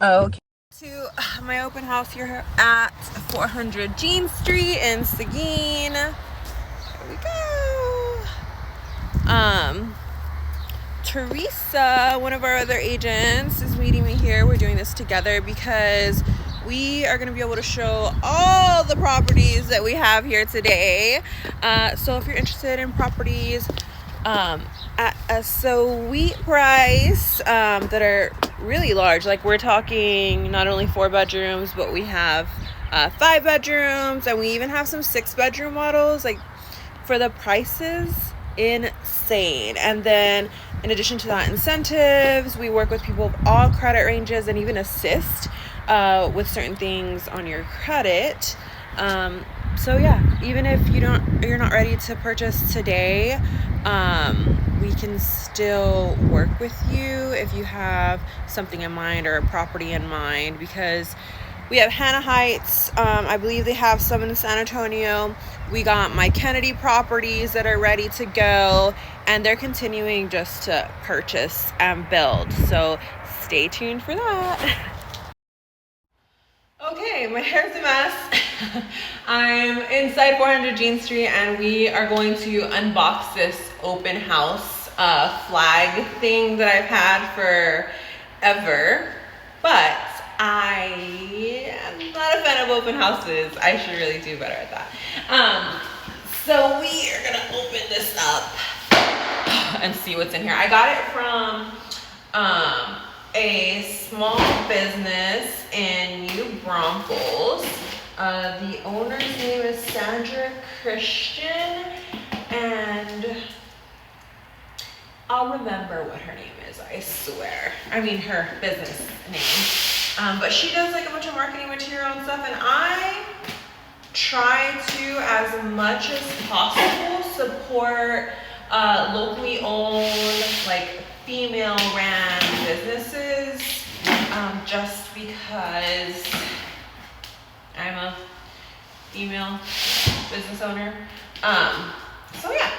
Okay. To my open house here at 400 Jean Street in Seguin. Here we go. Teresa, one of our other agents, is meeting me here. We're doing this together because we are going to be able to show all the properties that we have here today. So if you're interested in properties at a sweet price that are really large, like we're talking not only 4 bedrooms, but we have 5 bedrooms, and we even have some 6-bedroom models. Like, for the prices, insane. And then in addition to that, incentives, we work with people of all credit ranges and even assist with certain things on your credit. So yeah, even if you're not ready to purchase today, we can still work with you if you have something in mind or a property in mind, because we have Hannah Heights. I believe they have some in San Antonio. We got my Kennedy properties that are ready to go, and they're continuing just to purchase and build. So stay tuned for that. Okay, my hair's a mess. I'm inside 400 Jean Street, and we are going to unbox this open house flag thing that I've had forever. But I am not a fan of open houses. I should really do better at that. So we are gonna open this up and see what's in here. I got it from a small business in New Braunfels. The owner's name is Sandra Christian, and I'll remember what her name is, I swear. I mean, her business name. But she does like a bunch of marketing material and stuff, and I try to, as much as possible, support locally owned, like female ran businesses, just because I'm a female business owner. So yeah.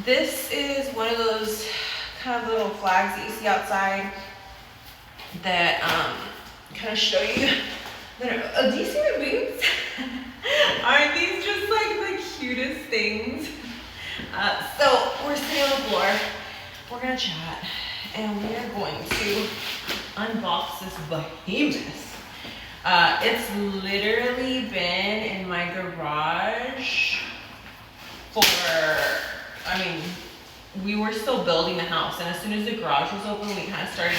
This is one of those kind of little flags that you see outside that kind of show you that do you see my boots? Aren't these just like the cutest things? So we're sitting on the floor, we're gonna chat, and we are going to unbox this behemoth. It's literally been in my garage for, we were still building the house, and as soon as the garage was open, we kind of started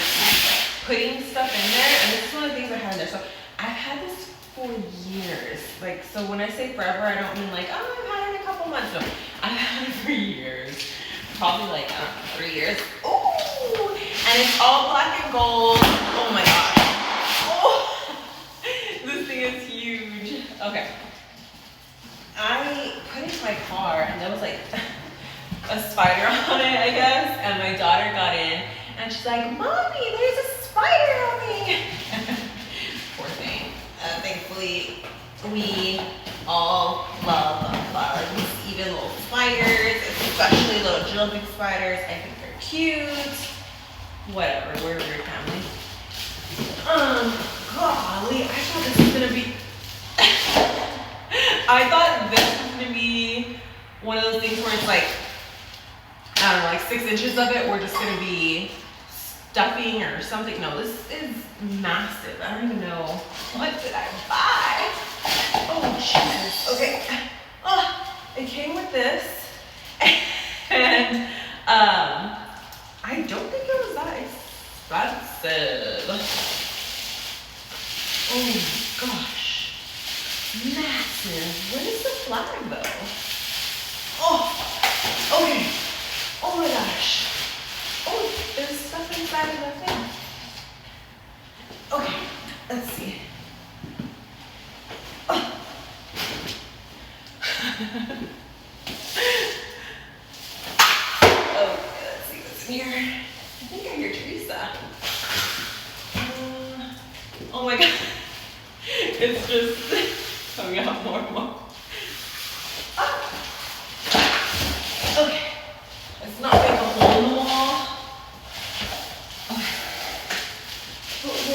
putting stuff in there, and this is one of the things I had in there. So I've had this for years. Like, so when I say forever, I don't mean like, oh, I've had it in a couple months. No, I've had it for years. Probably like, I don't know, 3 years. Oh, and it's all black and gold. Oh my gosh. Oh, this thing is huge. Okay. I put it in my car, and there was like a spider on it, I guess, and my daughter got in, and she's like, Mommy, there's a spider on me. Poor thing. Thankfully, we all love bugs, even little spiders, especially little jilted spiders. I think they're cute. Whatever, we're a weird family. Golly, I thought this was gonna be one of those things where it's like, I don't know, like 6 inches of it, we're just gonna be stuffing or something. No, this is massive. I don't even know, what did I buy? Oh, Jesus. Okay. Oh, it came with this. And I don't think it was that expensive. Oh gosh. Massive. What is the flag though? Oh, okay. Oh my gosh. Oh, there's stuff inside of the thing. Okay, let's see. Oh. Oh, let's see what's in here. I think I hear Teresa. Oh my god. It's just coming out more and more. Ah. Okay. Let's not make a hole in the wall. Okay.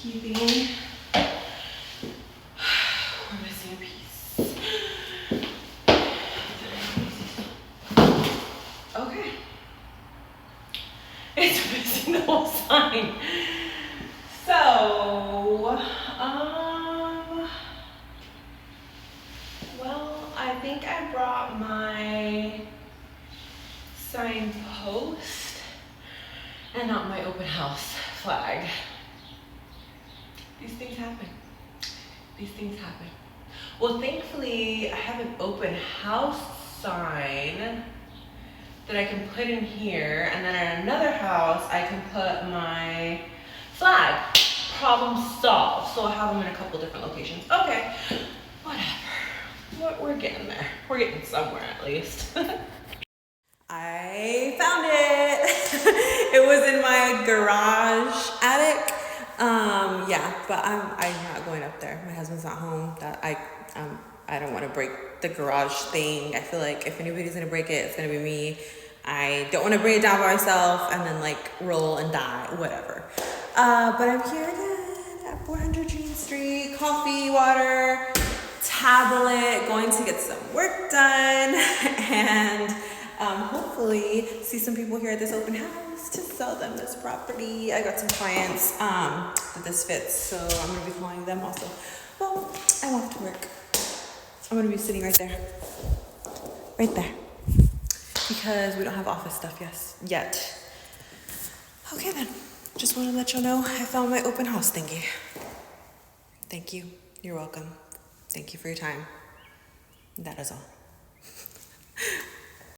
housekeeping. We're missing a piece. Okay. It's missing the whole sign. So, well, I think I brought my sign post and not my open house flag. These things happen. These things happen. Well, thankfully, I have an open house sign that I can put in here, and then at another house, I can put my flag. Problem solved. So I'll have them in a couple different locations. Okay, whatever. We're getting there. We're getting somewhere at least. I found it. It was in my garage attic. Yeah, but I'm not going up there. My husband's not home. I don't want to break the garage thing. I feel like if anybody's gonna break it, it's gonna be me. I don't want to bring it down by myself and then like roll and die, whatever. But I'm here again at 400 Jean Street. Coffee, water, tablet, going to get some work done, and hopefully see some people here at this open house to sell them this property. I got some clients that this fits, so I'm gonna be calling them also. Well, I'm off to work. I'm gonna be sitting right there, because we don't have office stuff yet. Okay then, just want to let y'all know I found my open house thingy. Thank you. You're welcome. Thank you for your time. That is all.